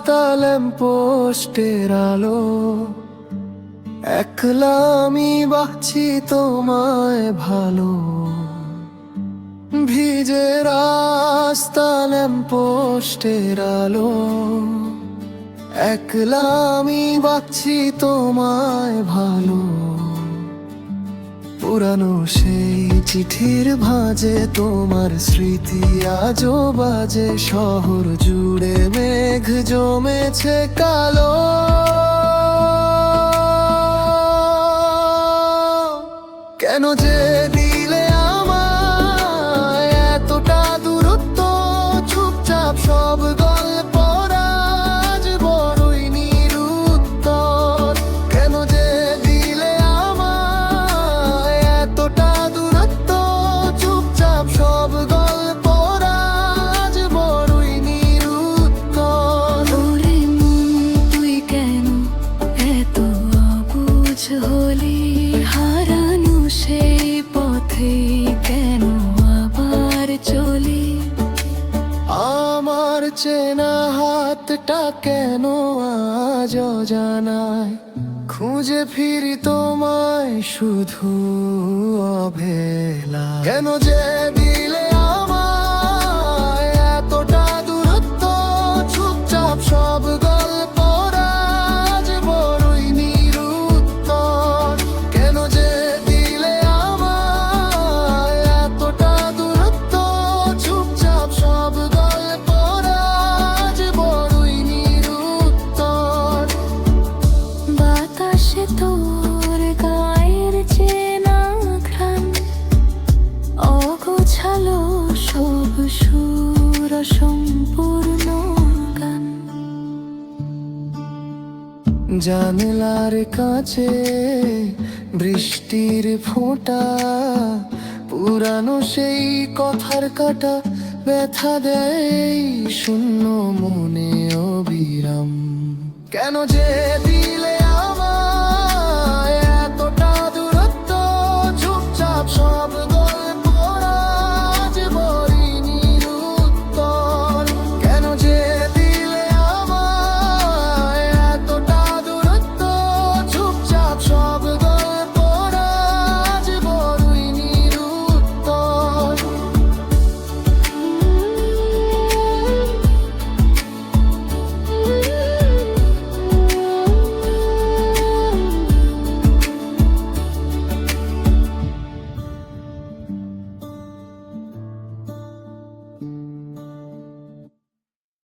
রাস্তা ল্যাম্পপোস্টের আলো, একলা আমি বাঁচি তোমায় ভালো। ভিজে রাস্তা ল্যাম্পপোস্টের আলো, একলা আমি বাঁচি তোমায় ভালো। পুরানো সেই চিঠির ভাঁজে তোমার স্মৃতি আজও বাজে, শহর জুড়ে মেঘ জমেছে কালো। কেন যে দিলে আমায় এতটা দূরত্ব, চুপচাপ সব গল্প আজ বড়ই নিরুত্তর। কেন যে দিলে আমায় এতটা দূরত্ব, চুপচাপ সব গল্প আজ বড়ই নিরুত্তর। ওরে মন তুই কেন এত অবুঝ হলি, হারানো সেই পথে কেন আবার চলি। আমার চেনা হাতটা কেন আজ অজানায়, খুঁজে ফিরি তোমায় শুধু অবহেলা। কেন যে দিলে আমায় এতটা দূরত্ব, চুপচাপ সব গল্প আজ বড়ই নিরুত্তর। কেন যে দিলে আমায় এতটা দূরত্ব, চুপচাপ সব গল্প আজ বড়ই নিরুত্তর। বাতাসে তোর গায়ের চেনা ঘ্রাণ, অগোছালো সব সুর সম্পূর্ণ গান। জানলার কাছে বৃষ্টির ফোঁটা, পুরানো সেই কথার কাটা ব্যথা দেয় শূন্য মনে অবিরাম। কেন যে